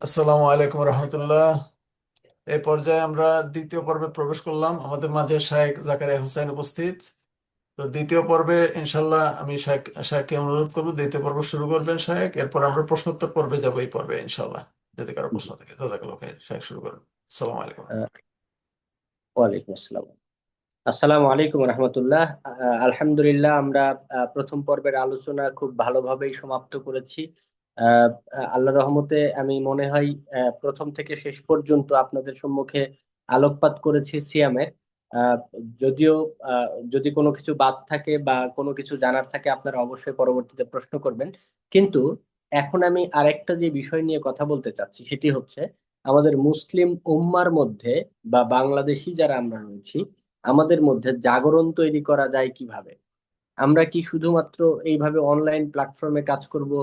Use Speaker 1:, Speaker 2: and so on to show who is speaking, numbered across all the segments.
Speaker 1: আসসালামু আলাইকুম রহমতুল্লাহ। এই পর্যায়ে আমরা দ্বিতীয় পর্বে প্রবেশ করলাম। আমাদের মাঝে শায়েখ জাকারিয়া হোসেন উপস্থিত। তো দ্বিতীয় পর্বে ইনশাল্লাহ আমি শায়েখকে অনুরোধ করবো দ্বিতীয় পর্ব শুরু করবেন শায়েখ। এরপর আমরা প্রশ্নোত্তর পর্বে যাবো এই পর্বে ইনশাল্লাহ, যদি কারো
Speaker 2: জি।
Speaker 1: প্রশ্ন থাকে। জাযাকাল্লাহু খাইর। শায়েখ শুরু করেন। আসসালামু আলাইকুম।
Speaker 2: আহ, ওয়ালাইকুম আসসালাম। আসসালামু আলাইকুম রহমতুল্লাহ। আলহামদুলিল্লাহ, আমরা প্রথম পর্বের আলোচনা খুব ভালোভাবেই সমাপ্ত করেছি। আহ, আল্লাহ রহমতে আমি মনে হয় প্রথম থেকে শেষ পর্যন্ত আপনাদের সম্মুখে আলোকপাত করেছি সিয়ামের। আহ, যদিও যদি কোনো কিছু বাদ থাকে বা কোনো কিছু জানার থাকে আপনারা অবশ্যই পরবর্তীতে প্রশ্ন করবেন। কিন্তু এখন আমি আরেকটা যে বিষয় নিয়ে কথা বলতে চাচ্ছি সেটি হচ্ছে আমাদের মুসলিম উম্মার মধ্যে বা বাংলাদেশি যারা আমরা রয়েছি আমাদের মধ্যে জাগরণ তৈরি করা যায় কিভাবে। আমরা কি শুধুমাত্র এইভাবে অনলাইন প্ল্যাটফর্মে কাজ করব,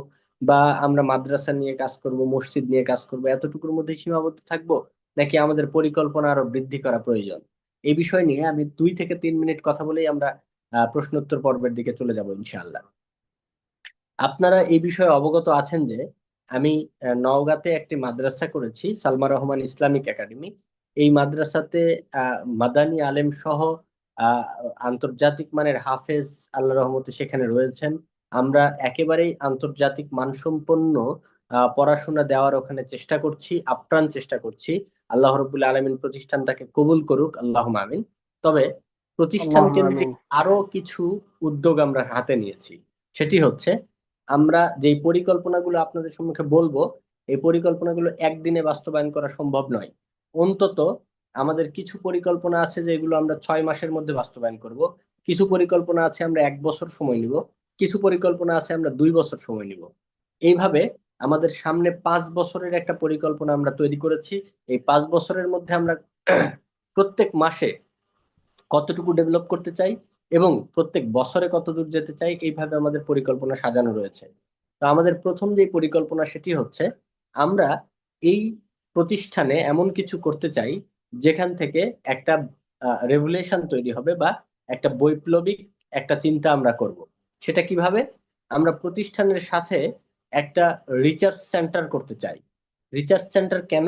Speaker 2: বা আমরা মাদ্রাসা নিয়ে কাজ করব, মসজিদ নিয়ে কাজ করব, এতটুকুর মধ্যে সীমাবদ্ধ থাকবো, নাকি আমাদের পরিকল্পনা আরো বৃদ্ধি করা প্রয়োজন? এই বিষয় নিয়ে আমি 2 থেকে 3 মিনিট কথা বলেই আমরা প্রশ্নোত্তর পর্বের দিকে চলে যাব ইনশাআল্লাহ। আপনারা এই বিষয়ে অবগত আছেন যে আমি নওগাঁতে একটি মাদ্রাসা করেছি, সালমা রহমান ইসলামিক একাডেমি। এই মাদ্রাসাতে মাদানী আলেম সহ আহ, আন্তর্জাতিক মানের হাফেজ আল্লাহ রহমতে সেখানে রয়েছেন। আমরা একেবারেই আন্তর্জাতিক মানসম্পন্ন পড়াশোনা দেওয়ার ওখানে চেষ্টা করছি, আপ্রাণ চেষ্টা করছি। আল্লাহ রবুল্লা আলমিন প্রতিষ্ঠানটাকে কবুল করুক, আল্লাহ আমিন। তবে প্রতিষ্ঠান
Speaker 3: আল্লাহুম্মা
Speaker 2: কেন্দ্রিক
Speaker 3: আমিন।
Speaker 2: আরো কিছু উদ্যোগ আমরা হাতে নিয়েছি। সেটি হচ্ছে আমরা যেই পরিকল্পনাগুলো আপনাদের সম্মুখে বলবো, এই পরিকল্পনাগুলো একদিনে বাস্তবায়ন করা সম্ভব নয়। অন্তত আমাদের কিছু পরিকল্পনা আছে যেগুলো আমরা 6 মাসের মধ্যে বাস্তবায়ন করব। কিছু পরিকল্পনা আছে আমরা 1 বছর সময় নিব। কিছু পরিকল্পনা আছে আমরা 2 বছর সময় নিব। এইভাবে আমাদের সামনে 5 বছরের একটা পরিকল্পনা আমরা তৈরি করেছি। এই 5 বছরের মধ্যে আমরা প্রত্যেক মাসে কতটুকু ডেভেলপ করতে চাই এবং প্রত্যেক বছরে কত দূর যেতে চাই, এইভাবে আমাদের পরিকল্পনা সাজানো রয়েছে। তো আমাদের প্রথম যে পরিকল্পনা সেটি হচ্ছে আমরা এই প্রতিষ্ঠানে এমন কিছু করতে চাই যেখান থেকে একটা রেভুলেশন তৈরি হবে বা একটা বৈপ্লবিক একটা চিন্তা আমরা করব। সেটা কিভাবে? আমরা প্রতিষ্ঠানের সাথে একটা রিসার্চ সেন্টার করতে চাই। রিসার্চ সেন্টার কেন?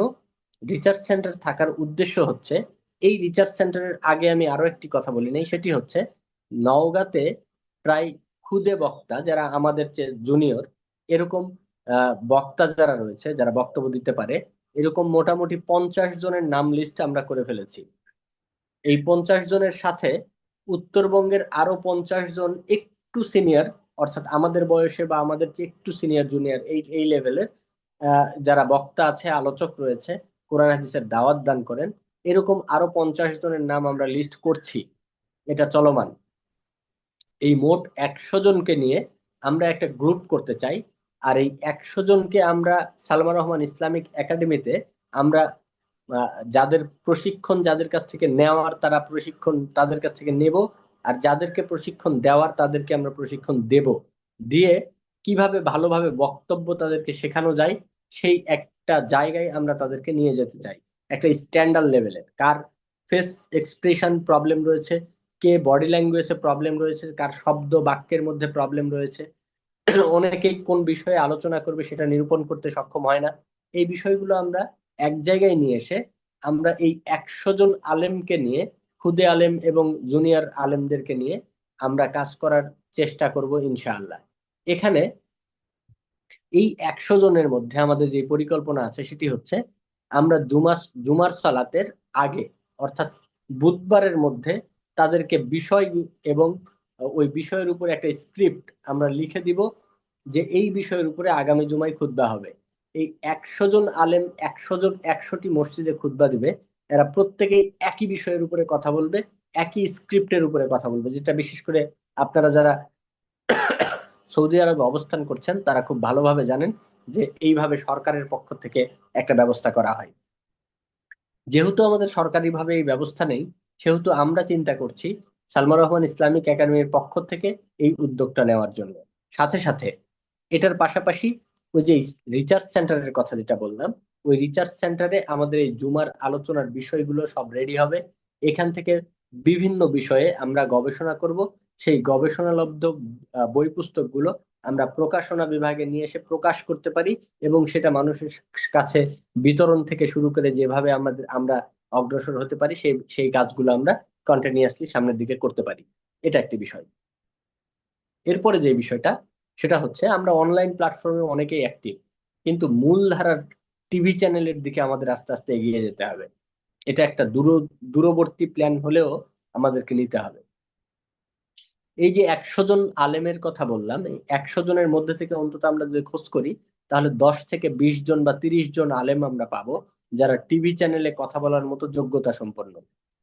Speaker 2: রিসার্চ সেন্টার থাকার উদ্দেশ্য হচ্ছে, এই রিসার্চ সেন্টারের আগে আমি আরো একটি কথা বলি নাই, সেটি হচ্ছে নওগাঁতে প্রায় খুদে বক্তা যারা আমাদের চেয়ে জুনিয়র, এরকম বক্তা যারা রয়েছে যারা বক্তব্য দিতে পারে, এরকম মোটামুটি 50 জনের নাম লিস্ট আমরা করে ফেলেছি। এই 50 জনের সাথে উত্তরবঙ্গের আরো 50 জন একটু সিনিয়র, অর্থাৎ আমাদের বয়সে বা আমাদের চেয়ে একটু সিনিয়র জুনিয়র এই এই লেভেলের যারা বক্তা আছে, আলোচক রয়েছে, কোরআন হাদিসের দাওয়াত দান করেন, এরকম আরো 50 জনের নাম আমরা লিস্ট করছি। এটা চলমান। এই মোট 100 জনকে নিয়ে আমরা একটা গ্রুপ করতে চাই। আর এই 100 জনকে আমরা সালমান রহমান ইসলামিক একাডেমিতে আমরা যাদের প্রশিক্ষণ যাদের কাছ থেকে নেওয়ার তারা প্রশিক্ষণ তাদের কাছ থেকে নেব, আর যাদেরকে প্রশিক্ষণ দেওয়ার তাদেরকে আমরা প্রশিক্ষণ দেব। দিয়ে কিভাবে ভালোভাবে বক্তব্য তাদেরকে শেখানো যায় সেই একটা জায়গায় আমরা তাদেরকে নিয়ে যেতে চাই। একটা স্ট্যান্ডার্ড লেভেলের, কার ফেস এক্সপ্রেশন প্রবলেম রয়েছে, কে বডি ল্যাঙ্গুয়েজে প্রবলেম রয়েছে, কার শব্দ বাক্যের মধ্যে প্রবলেম রয়েছে, অনেকেই কোন বিষয়ে আলোচনা করবে সেটা নিরূপণ করতে সক্ষম হয় না। এই বিষয়গুলো আমরা এক জায়গায় নিয়ে এসে আমরা এই 100 জন আলেমকে নিয়ে, খুদে আলেম এবং জুনিয়র আলেমদেরকে নিয়ে আমরা কাজ করার চেষ্টা করব ইনশাআল্লাহ। এখানে এই 100 জনের মধ্যে আমাদের যে পরিকল্পনা আছে সেটি হচ্ছে আমরা জুমার সালাতের আগে, অর্থাৎ বুধবারের মধ্যে তাদেরকে বিষয় এবং ওই বিষয়ের উপর একটা স্ক্রিপ্ট আমরা লিখে দিব যে এই বিষয়ের উপরে আগামী জুমায় খুতবা হবে। এই 100 জন আলেম 100 জন 100টি মসজিদে খুতবা দিবে। এরা প্রত্যেকেই একই বিষয়ের উপরে কথা বলবে, একই স্ক্রিপ্টের উপরে কথা বলবে, যেটা বিশেষ করে আপনারা যারা সৌদি আরবে অবস্থান করছেন তারা খুব ভালোভাবে জানেন যে এইভাবে সরকারের পক্ষ থেকে একটা ব্যবস্থা করা হয়। যেহেতু আমাদের সরকারিভাবে এই ব্যবস্থা নেই, সেহেতু আমরা চিন্তা করছি সালমান রহমান ইসলামিক একাডেমির পক্ষ থেকে এই উদ্যোগটা নেওয়ার জন্য। সাথে সাথে এটার পাশাপাশি ওই যে রিসার্চ সেন্টারের কথা যেটা বললাম, ওই রিসার্চ সেন্টারে আমাদের এই জুমার আলোচনার বিষয়গুলো সব রেডি হবে। এখান থেকে বিভিন্ন বিষয়ে আমরা গবেষণা করব। সেই গবেষণালব্ধ বই পুস্তকগুলো আমরা প্রকাশনা বিভাগে নিয়ে এসে প্রকাশ করতে পারি, এবং সেটা মানুষের কাছে বিতরণ থেকে শুরু করে যেভাবে আমরা অগ্রসর হতে পারি সেই সেই কাজগুলো আমরা কন্টিনিউয়াসলি সামনের দিকে করতে পারি। এটা একটি বিষয়। এরপরে যে বিষয়টা, সেটা হচ্ছে আমরা অনলাইন প্ল্যাটফর্মে অনেকেই অ্যাক্টিভ, কিন্তু মূলধারার টিভি চ্যানেলের দিকে আমাদের আস্তে আস্তে এগিয়ে যেতে হবে। এটা একটা দূরবর্তী প্ল্যান হলেও আমাদেরকে নিতে হবে। এই যে 100 জন আলেমের কথা বললাম, এই 100 জনের মধ্যে থেকে অন্তত আমরা যদি খোঁজ করি, তাহলে 10 থেকে 20 জন বা 30 জন আলেম আমরা পাবো যারা টিভি চ্যানেলে কথা বলার মতো যোগ্যতা সম্পন্ন।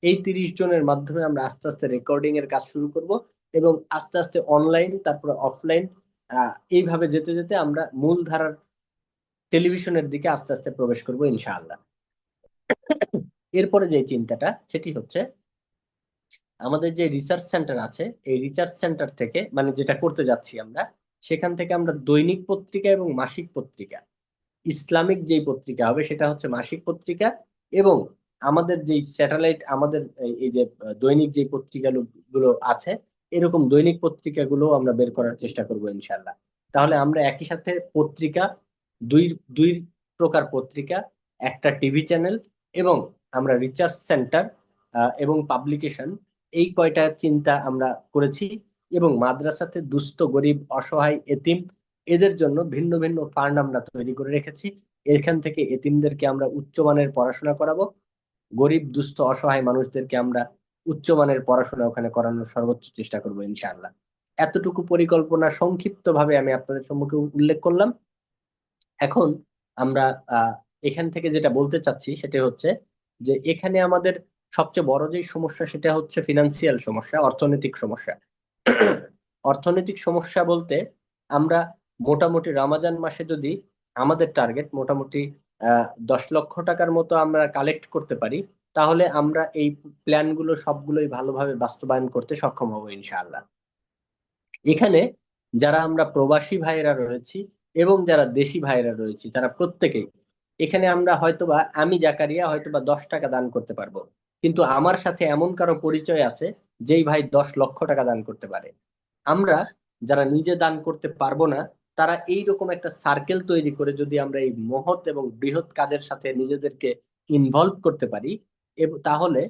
Speaker 2: এই 30 জনের মাধ্যমে আমরা আস্তে আস্তে রেকর্ডিং এর কাজ শুরু করব, এবং আস্তে আস্তে অনলাইন, তারপরে অফলাইন, এইভাবে যেতে যেতে আমরা মূলধারার টেলিভিশনের দিকে আস্তে আস্তে প্রবেশ করব ইনশাআল্লাহ। এরপরে যে চিন্তাটা, সেটি হচ্ছে আমাদের যে রিসার্চ সেন্টার আছে, এই রিসার্চ সেন্টার থেকে, মানে যেটা করতে যাচ্ছি আমরা, সেখান থেকে আমরা দৈনিক পত্রিকা এবং মাসিক পত্রিকা, ইসলামিক যেই পত্রিকা হবে সেটা হচ্ছে মাসিক পত্রিকা, এবং আমাদের যেই স্যাটেলাইট, আমাদের এই যে দৈনিক যে পত্রিকাগুলো গুলো আছে, এরকম দৈনিক পত্রিকাগুলো আমরা বের করার চেষ্টা করব ইনশাল্লাহ। তাহলে আমরা একই সাথে পত্রিকা, দুই দুই প্রকার পত্রিকা, একটা টিভি চ্যানেল, এবং আমরা রিসার্চ সেন্টার এবং পাবলিকেশন, এই কয়টা চিন্তা আমরা করেছি। এবং মাদ্রাসাতে দুস্থ, গরিব, অসহায়, এতিম, এদের জন্য ভিন্ন ভিন্ন ফান্ড আমরা তৈরি করে রেখেছি। এখান থেকে এতিমদেরকে আমরা উচ্চমানের পড়াশোনা করাবো, গরিব, দুস্থ, অসহায় মানুষদেরকে আমরা উচ্চমানের পড়াশোনা ওখানে করানোর সর্বোচ্চ চেষ্টা করবো ইনশাআল্লাহ। এতটুকু পরিকল্পনা সংক্ষিপ্ত ভাবে আমি আপনাদের সম্মুখে উল্লেখ করলাম। এখন আমরা আহ এখান থেকে যেটা বলতে চাচ্ছি সেটা হচ্ছে যে এখানে আমাদের সবচেয়ে বড় যে সমস্যা, সেটা হচ্ছে ফিনান্সিয়াল সমস্যা, অর্থনৈতিক সমস্যা। অর্থনৈতিক সমস্যা বলতে আমরা মোটামুটি রমাজান মাসে যদি আমাদের টার্গেট মোটামুটি 10 লক্ষ টাকার মতো আমরা কালেক্ট করতে পারি, তাহলে আমরা এই প্ল্যানগুলো সবগুলোই ভালোভাবে বাস্তবায়ন করতে সক্ষম হব ইনশাআল্লাহ। এখানে যারা আমরা প্রবাসী ভাইয়েরা রয়েছি এবং যারা দেশি ভাইয়েরা রয়েছি, তারা প্রত্যেকেই, এখানে আমরা হয়তোবা, আমি জাকারিয়া হয়তোবা 10 টাকা দান করতে পারবো, কিন্তু আমার সাথে এমন কারো পরিচয় আছে যেই ভাই 10 লক্ষ টাকা দান করতে পারে। আমরা যারা নিজে দান করতে পারবো না, তারা এইরকম একটা সার্কেল তৈরি করে যদি আমরা এই মহৎ এবং বৃহৎ কাজের সাথে নিজেদেরকে ইনভলভ করতে পারি, তাহলে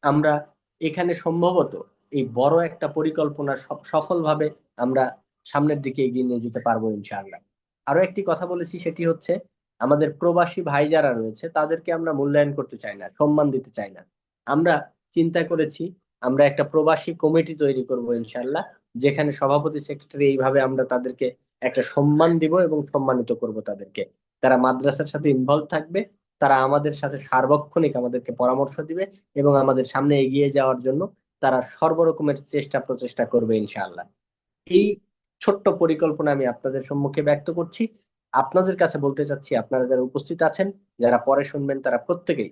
Speaker 2: আমরা এখানে সম্ভবত এই বড় একটা পরিকল্পনা সফলভাবে আমরা সামনের দিকে এগিয়ে নিয়ে যেতে পারবো ইনশাআল্লাহ। আরো একটি কথা বলেছি, সেটি হচ্ছে আমাদের প্রবাসী ভাই যারা রয়েছে তাদেরকে আমরা মূল্যায়ন করতে চাই না, সম্মান দিতে চাই না। আমরা চিন্তা করেছি আমরা একটা প্রবাসী কমিটি তৈরি করব ইনশাআল্লাহ, যেখানে সভাপতি, সেক্রেটারি, এইভাবে আমরা তাদেরকে একটা সম্মান দিব এবং সম্মানিত করব তাদেরকে। তারা মাদ্রাসার সাথে ইনভলভ থাকবে, তারা আমাদের সাথে সার্বক্ষণিক আমাদেরকে পরামর্শ দিবে, এবং আমাদের সামনে এগিয়ে যাওয়ার জন্য তারা সর্বরকমের চেষ্টা প্রচেষ্টা করবে ইনশাআল্লাহ। এই ছোট্ট পরিকল্পনা আমি আপনাদের সম্মুখে ব্যক্ত করছি। আপনাদের কাছে বলতে চাচ্ছি, আপনারা যারা উপস্থিত আছেন, যারা পরে শুনবেন, তারা প্রত্যেকেই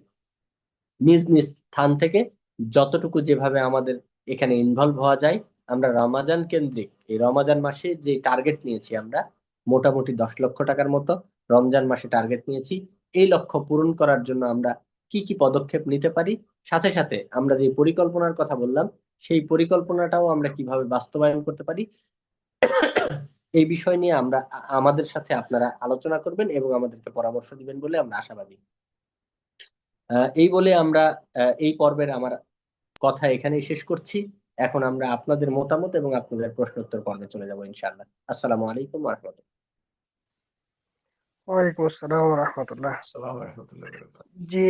Speaker 2: নিজ নিজ স্থান থেকে যতটুকু যেভাবে আমাদের এখানে ইনভলভ হওয়া যায়, আমরা রমাজান কেন্দ্রিক এই রমাজান মাসে যে টার্গেট নিয়েছি, আমরা মোটামুটি 10 লক্ষ টাকার মতো রমজান মাসে টার্গেট নিয়েছি। এই লক্ষ্য পূরণ করার জন্য আমরা কি কি পদক্ষেপ নিতে পারি, সাথে সাথে আমরা যে পরিকল্পনার কথা বললাম, সেই পরিকল্পনাটাও আমরা কিভাবে বাস্তবায়ন করতে পারি, এই বিষয় নিয়ে আমরা আমাদের সাথে আপনারা আলোচনা করবেন এবং আমাদেরকে পরামর্শ দিবেন বলে আমরা আশাবাদী। এই বলে আমরা এই পর্বের আমার কথা এখানেই শেষ করছি। এখন আমরা আপনাদের মতামত এবং আপনাদের প্রশ্নোত্তর পর্বে চলে যাব ইনশাআল্লাহ। আসসালামু আলাইকুম ওয়া রাহমাতুল্লাহ।
Speaker 3: ওয়ালাইকুম আসসালাম রহমতুল্লাহ।
Speaker 1: আসসালামু রহমতুল্লাহ বরকাত।
Speaker 3: জি,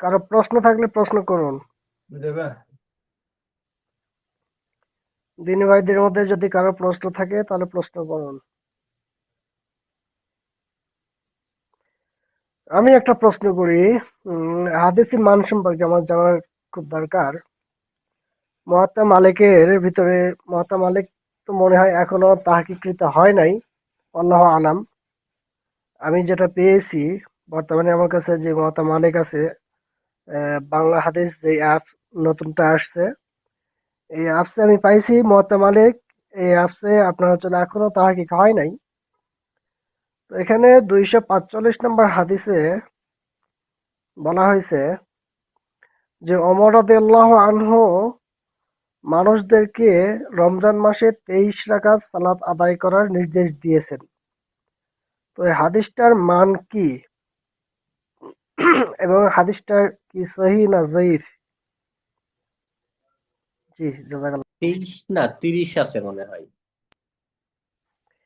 Speaker 3: কারো প্রশ্ন থাকলে প্রশ্ন করুন।
Speaker 1: দেবে।
Speaker 3: দিনী ভাইদের মধ্যে যদি কারো প্রশ্ন থাকে তাহলে প্রশ্ন করুন। আমি একটা প্রশ্ন করি। হাদিসের মান সম্পর্কে আমার জানার খুব দরকার। মুয়াত্তা মালিকের ভিতরে, মুয়াত্তা মালিক তো মনে হয় এখনো তাহকিকৃত হয় নাই, আল্লাহ আলাম। আমি যেটা পেয়েছি, বর্তমানে আমার কাছে যে মুয়াত্তা মালিক আছে, বাংলা হাদিস যে অ্যাপ নতুনটা আসছে, এই অ্যাপসে আমি পাইছি মুয়াত্তা মালিক। এই অ্যাপসে আপনার হচ্ছে এখনো তাহকিক হয় নাই। তো এখানে 245 নম্বর হাদিসে বলা হয়েছে যে ওমর রাদিয়াল্লাহু আনহু মানুষদেরকে রমজান মাসে 23 রাকাত সালাত আদায় করার নির্দেশ দিয়েছেন। তো এই হাদিসটার মান কি এবং হাদিসটা কি সহিহ না জয়ীফ? জি, জাযাকাল্লাহ।
Speaker 2: 23 না 30 আছে মনে হয়,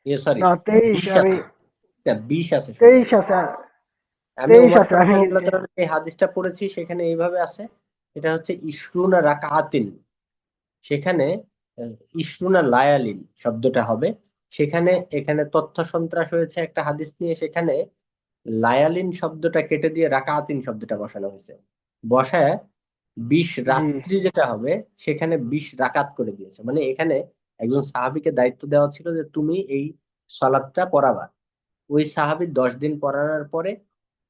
Speaker 2: সরি
Speaker 3: না, 23
Speaker 2: 20
Speaker 3: আমি
Speaker 2: আছে, 20 আছে
Speaker 3: 23
Speaker 2: সম্ভবত।
Speaker 3: আছে,
Speaker 2: আমি
Speaker 3: 23
Speaker 2: ওমর
Speaker 3: আছে
Speaker 2: ফারুক
Speaker 3: আমি।
Speaker 2: রাদিয়াল্লাহু তাআলার যে হাদিসটা পড়েছি সেখানে এইভাবে আছে, এটা হচ্ছে ইশরুনা রাকাআতিন, সেখানে ইশরুনা লায়ালিন শব্দটা হবে। সেখানে এখানে তথ্য সন্ত্রাস হয়েছে একটা হাদিস নিয়ে, সেখানে লায়ালিন শব্দটা কেটে দিয়ে রাকাআতিন শব্দটা বসানো হয়েছে। বসায় 20
Speaker 3: জি,
Speaker 2: রাত্রি যেটা হবে সেখানে 20 রাকাত করে দিয়েছে। মানে এখানে একজন সাহাবীকে দায়িত্ব দেওয়া ছিল যে তুমি এই সালাতটা পড়াবা। ওই সাহাবী 10 দিন পড়ানোর পরে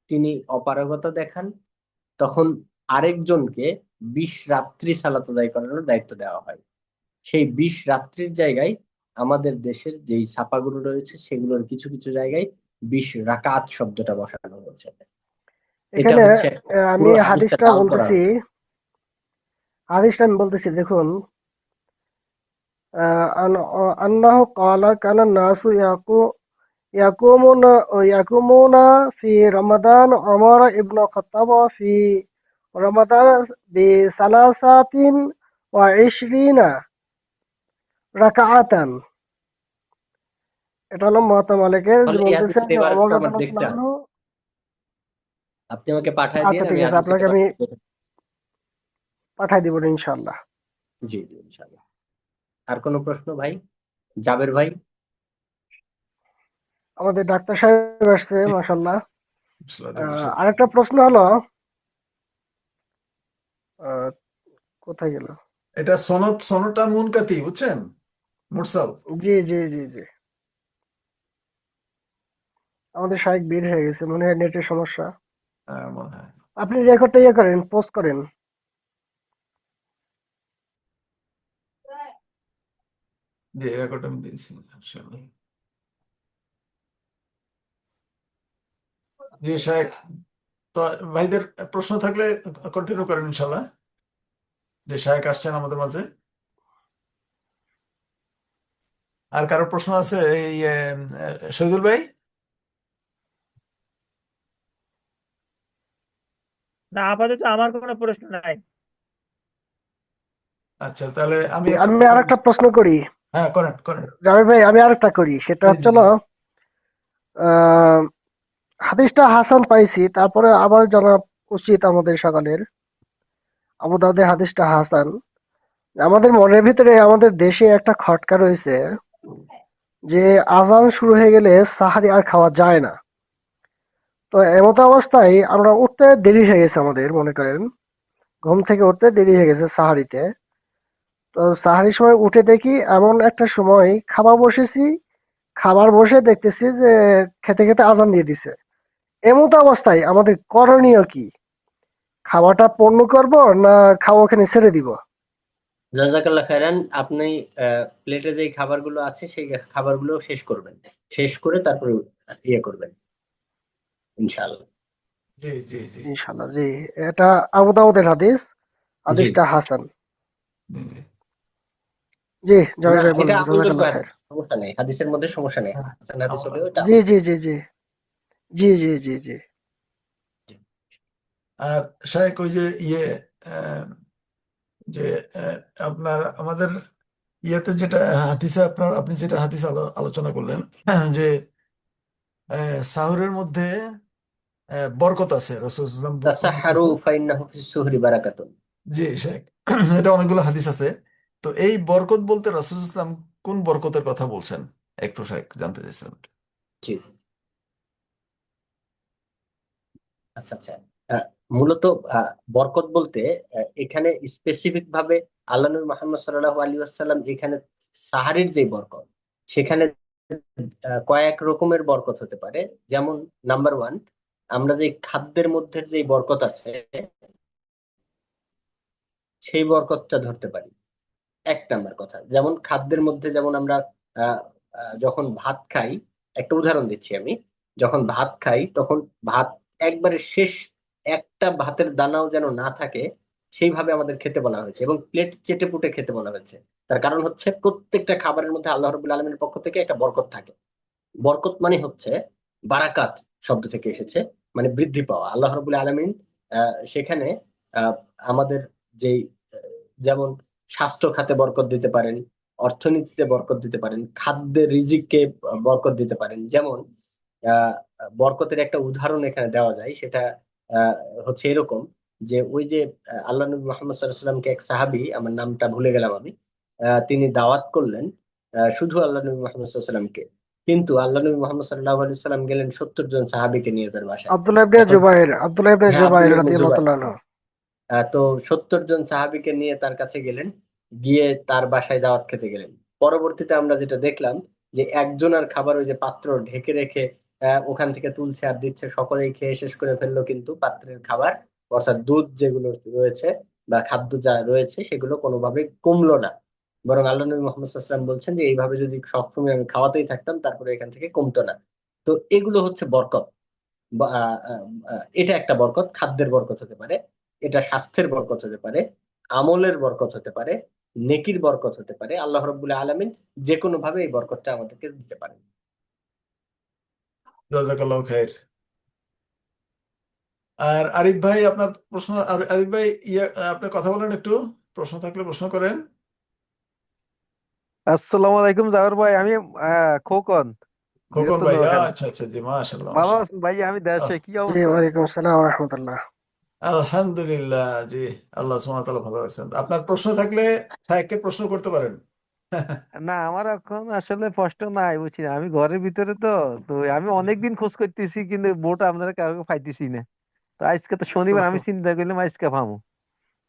Speaker 2: তিনি অপারগতা দেখান, তখন আরেকজনকে 20 রাত্রি সালাত আদায় করানোর দায়িত্ব দেওয়া হয়। সেই 20 রাত্রির জায়গায় আমাদের দেশের যেই ছাপাগুলো রয়েছে সেগুলোর কিছু কিছু জায়গায় 20 রাকাত শব্দটা বসানো হয়েছে। এটা
Speaker 3: এখানে
Speaker 2: হচ্ছে
Speaker 3: আমি
Speaker 2: পুরো হাদিসটা
Speaker 3: হাদিসটা
Speaker 2: জাল করা
Speaker 3: বলতেছি,
Speaker 2: হয়েছে।
Speaker 3: দেখুন, আন্নাহু ক্বালা কানা নাসু ইয়াকুমুনা ফি রমাদান ওমর ইবনে খাত্তাব ফি রমাদান বিসালাসাতিন ওয়া ইশরিনা রাকাআতান। এটা হলো মুয়াত্তা মালিকের, যে
Speaker 2: তাহলে এই
Speaker 3: বলতেছেন
Speaker 2: হাদিসের
Speaker 3: যে ওমর
Speaker 2: রেফারেন্সটা আমার
Speaker 3: রাদিয়াল্লাহু
Speaker 2: দেখতে
Speaker 3: তাআলা
Speaker 2: হবে,
Speaker 3: আনহু।
Speaker 2: আপনি আমাকে পাঠায়
Speaker 3: আচ্ছা,
Speaker 2: দিন,
Speaker 3: ঠিক
Speaker 2: আমি
Speaker 3: আছে,
Speaker 2: হাদিসের
Speaker 3: আপনাকে আমি
Speaker 2: রেফারেন্স দেখে।
Speaker 3: পাঠাই দিব ইনশাআল্লাহ।
Speaker 2: জি জি ইনশাআল্লাহ। আর কোনো প্রশ্ন ভাই? জাবের ভাই?
Speaker 3: আমাদের ডাক্তার সাহেব আসছে, মাশাআল্লাহ।
Speaker 1: দেখি সব।
Speaker 3: আরেকটা প্রশ্ন হলো, আহ, কোথায় গেল?
Speaker 1: এটা সনদটা মুনকাতি, বুঝছেন? মুরসাল।
Speaker 3: জি, জি, জি, জি। আমাদের সাহেব বের হয়ে গেছে, মনে হয় নেটের সমস্যা।
Speaker 1: হ্যাঁ, মনে হয়।
Speaker 3: আপনি রেকর্ডটা ইয়ে করেন, পোস্ট করেন।
Speaker 1: যে রেকর্ড আমি দিয়েছি আসলে। জি শাহেখ, তো ভাইদের প্রশ্ন থাকলে কন্টিনিউ করেন ইনশাল্লাহ। যে শাহেখ আসছেন আমাদের মাঝে। আর কারো প্রশ্ন আছে? এই শহীদুল ভাই।
Speaker 4: না, আপাতত আমার কোনো প্রশ্ন নাই।
Speaker 1: আচ্ছা, তাহলে আমি একটা
Speaker 3: আমি
Speaker 1: প্রশ্ন
Speaker 3: আর
Speaker 1: করি।
Speaker 3: একটা প্রশ্ন করি।
Speaker 1: হ্যাঁ, করেন করেন।
Speaker 3: জামিল ভাই, আমি আরেকটা করি, সেটা
Speaker 1: জি
Speaker 3: হচ্ছে
Speaker 1: জি জি।
Speaker 3: হলো, আহ, হাদিসটা হাসান পাইছি, তারপরে আবার জানা উচিত আমাদের সকলের, আবু দাউদের হাদিসটা হাসান। আমাদের মনের ভিতরে, আমাদের দেশে একটা খটকা রয়েছে যে আজান শুরু হয়ে গেলে সাহারি আর খাওয়া যায় না। তো এমত অবস্থায় আমরা উঠতে দেরি হয়ে গেছে, আমাদের মনে করেন ঘুম থেকে উঠতে দেরি হয়ে গেছে সাহারিতে। তো সাহারির সময় উঠে দেখি এমন একটা সময় খাবার বসেছি, খাবার বসে দেখতেছি যে খেতে খেতে আজান দিয়ে দিছে। এমত অবস্থায় আমাদের করণীয় কি? খাওয়াটা পণ্য করব, না খাওয়া ওখানে ছেড়ে দিব?
Speaker 2: জাযাকাল্লাহ খাইরান। আপনি প্লেটে যে খাবারগুলো আছে সেই খাবারগুলো শেষ করবেন, শেষ করে তারপরে ইয়ে করবেন ইনশাআল্লাহ।
Speaker 1: জি জি জি
Speaker 3: ইনশাল্লাহ, জি। এটা আবু দাউদের হাদিস,
Speaker 2: জি
Speaker 3: হাদিসটা হাসান।
Speaker 1: জি জি।
Speaker 3: জি,
Speaker 2: না,
Speaker 3: জয় ভাই
Speaker 2: এটা
Speaker 3: বলেন,
Speaker 2: আমলযোগ্য
Speaker 3: জাজাকাল্লাহ খায়ের।
Speaker 2: হাদিস, সমস্যা নেই, হাদিসের মধ্যে সমস্যা নেই,
Speaker 1: হ্যাঁ,
Speaker 2: হাসান হাদিস হলেও এটা
Speaker 3: জি,
Speaker 2: আমল।
Speaker 3: জি, জি, জি, জি, জি, জি, জি।
Speaker 1: আর শাহেখ, ওই যে ইয়ে আহ, যে আপনার আমাদের ইয়েতে যেটা হাদিসে আপনি যেটা হাদিস আলোচনা করলেন, যে সাহুরের মধ্যে বরকত আছে, রাসূলুল্লাহ উল্লেখ
Speaker 2: তাসাহহারু
Speaker 1: করছেন।
Speaker 2: ফাইন্নাহু ফিস সুহরি বারাকাতুন।
Speaker 1: জি শেখ, এটা অনেকগুলো হাদিস আছে। তো এই বরকত বলতে রাসূল ইসলাম কোন বরকতের কথা বলছেন? একটু শেখ জানতে চাইছেন।
Speaker 2: জি, আচ্ছা আচ্ছা। আহ, মূলত বরকত বলতে এখানে স্পেসিফিক ভাবে আল্লাহ নবী মুহাম্মদ সাল্লাল্লাহু আলাইহি ওয়াসাল্লাম এখানে সাহারির যে বরকত, সেখানে কয়েক রকমের বরকত হতে পারে। যেমন নাম্বার ওয়ান, আমরা যে খাদ্যের মধ্যে যে বরকত আছে সেই বরকতটা ধরতে পারি। এক নাম্বার কথা, যেমন খাদ্যের মধ্যে, যেমন আমরা আহ, যখন ভাত খাই, একটা উদাহরণ দিচ্ছি আমি। যখন ভাত খাই তখন ভাত একবারে শেষ, একটা ভাতের দানাও যেন না থাকে, সেইভাবে আমাদের খেতে বলা হয়েছে এবং প্লেট চেটে পুটে খেতে বলা হয়েছে। তার কারণ হচ্ছে প্রত্যেকটা খাবারের মধ্যে আল্লাহ রাব্বুল আলামিনের পক্ষ থেকে একটা বরকত থাকে। বরকত মানে হচ্ছে বারাকাত শব্দ থেকে এসেছে, মানে বৃদ্ধি পাওয়া। আল্লাহ রাব্বুল আলামিন সেখানে আহ, আমাদের যেই যেমন স্বাস্থ্য খাতে বরকত দিতে পারেন, অর্থনীতিতে বরকত দিতে পারেন, খাদ্যের রিজিককে বরকত দিতে পারেন। যেমন আহ বরকতের একটা উদাহরণ এখানে দেওয়া যায়, সেটা আহ, হচ্ছে এরকম যে ওই যে আল্লাহ নবী মোহাম্মদ সাল্লাল্লাহু আলাইহি ওয়াসাল্লামকে এক সাহাবী, আমার নামটা ভুলে গেলাম আমি, তিনি দাওয়াত করলেন শুধু আল্লাহ নবী মোহাম্মদ সাল্লাল্লাহু আলাইহি ওয়াসাল্লামকে। কিন্তু আল্লাহ নবী মোহাম্মদ সাল্লাল্লাহু আলাইহি ওয়াসাল্লাম গেলেন 70 জন সাহাবীকে নিয়ে তার বাসায়। এখন
Speaker 3: আব্দুল্লাহ ইবনে
Speaker 2: হ্যাঁ,
Speaker 3: জুবাইর
Speaker 2: আব্দুল্লাহ ইবনে
Speaker 3: রাদিয়াল্লাহু
Speaker 2: জুবাইর।
Speaker 3: তাআলা আনহু।
Speaker 2: তো 70 জন সাহাবীকে নিয়ে তার কাছে গেলেন, গিয়ে তার বাসায় দাওয়াত খেতে গেলেন। পরবর্তীতে আমরা যেটা দেখলাম যে একজনের খাবার ওই যে পাত্র ঢেকে রেখে ওখান থেকে তুলছে আর দিচ্ছে, সকলেই খেয়ে শেষ করে ফেললো, কিন্তু পাত্রের খাবার অর্থাৎ দুধ যেগুলো রয়েছে বা খাদ্য যা রয়েছে সেগুলো কোনোভাবে কমলো না। বরং আল্লাহ নবী মোহাম্মদ সাল্লাল্লাহু আলাইহি ওয়াসাল্লাম বলছেন যে এইভাবে যদি সবসময় আমি খাওয়াতেই থাকতাম তারপরে এখান থেকে কমতো না। তো এগুলো হচ্ছে বরকত। এটা একটা বরকত, খাদ্যের বরকত হতে পারে, এটা স্বাস্থ্যের বরকত হতে পারে, আমলের বরকত হতে পারে, নেকির বরকত হতে পারে। আল্লাহ রাব্বুল আলামিন যে কোনো ভাবে এই বরকতটা আমাদেরকে দিতে পারেন।
Speaker 1: জাজাকাল্লাহ খাইর। আর আরিফ ভাই আপনার প্রশ্ন, আরিফ ভাই আপনি কথা বলেন একটু, প্রশ্ন থাকলে প্রশ্ন করেন।
Speaker 5: আসসালামু আলাইকুম জাওয়ার ভাই, আমি খোকন,
Speaker 1: খোকন
Speaker 5: বীরত্ব
Speaker 1: ভাই,
Speaker 5: নোয়াখালী।
Speaker 1: আচ্ছা আচ্ছা, জি মাশাআল্লাহ
Speaker 5: ভালো
Speaker 1: মাশাআল্লাহ।
Speaker 5: আছেন ভাই? আমি দেশে, কি
Speaker 3: জি,
Speaker 5: অবস্থা?
Speaker 3: ওয়ালাইকুম আসসালাম ওয়া রাহমাতুল্লাহ।
Speaker 1: আলহামদুলিল্লাহ, জি আল্লাহ সুবহানাহু ওয়া তাআলা ভালো আছেন। আপনার প্রশ্ন থাকলে শায়েখকে প্রশ্ন করতে পারেন।
Speaker 5: না, আমার এখন আসলে প্রশ্ন নাই, বুঝছি না, আমি ঘরের ভিতরে তো। তো আমি অনেকদিন খোঁজ করতেছি কিন্তু বোট আপনারা কারো পাইতেছি না। তো আজকে তো শনিবার, আমি চিন্তা করলাম আজকে পাবো।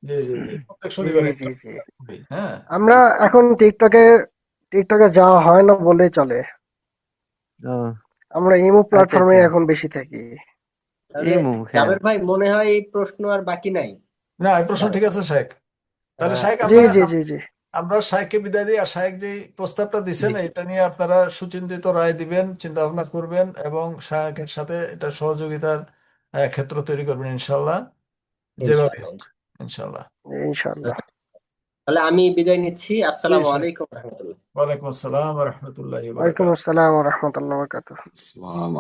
Speaker 1: জি জি জি, প্রত্যেক
Speaker 3: জি
Speaker 1: শনিবার
Speaker 3: জি জি।
Speaker 1: হ্যাঁ।
Speaker 3: আমরা এখন টিকটকে যাওয়া হয় না বললেই চলে।
Speaker 5: ও,
Speaker 3: আমরা ইমো
Speaker 5: আচ্ছা
Speaker 3: প্ল্যাটফর্মে
Speaker 5: আচ্ছা।
Speaker 3: এখন বেশি থাকি।
Speaker 2: তাহলে
Speaker 5: ইমু, হ্যাঁ।
Speaker 2: জাবের ভাই, মনে হয় এই প্রশ্ন আর বাকি নাই
Speaker 1: না, এই প্রশ্ন
Speaker 2: কারো।
Speaker 1: ঠিক আছে শায়েখ। তাহলে শায়েখ
Speaker 3: জি
Speaker 1: আমরা
Speaker 3: জি জি জি।
Speaker 1: আমরা শায়েখকে বিদায় দিই। আর শায়েখ যে প্রস্তাবটা দিচ্ছেন
Speaker 2: জি
Speaker 1: এটা নিয়ে আপনারা সুচিন্তিত রায় দিবেন, চিন্তা ভাবনা করবেন এবং শায়েখের সাথে এটা সহযোগিতার ক্ষেত্র তৈরি করবেন ইনশাল্লাহ, যেভাবে
Speaker 2: ইনশাআল্লাহ।
Speaker 1: হোক ইনশাল্লাহ।
Speaker 3: ইনশাআল্লাহ।
Speaker 2: তাহলে আমি বিদায় নিচ্ছি।
Speaker 1: জি
Speaker 2: আসসালামু
Speaker 1: শায়েখ,
Speaker 2: আলাইকুম রহমতুল্লাহ।
Speaker 1: ওয়ালাইকুম আসসালাম ওয়া রাহমাতুল্লাহি ওয়া
Speaker 3: ওয়ালাইকুম
Speaker 1: বারাকাতুহু।
Speaker 3: আসসালাম ওয়া রাহমাতুল্লাহি ওয়া বারাকাতুহু।
Speaker 6: আসসালাম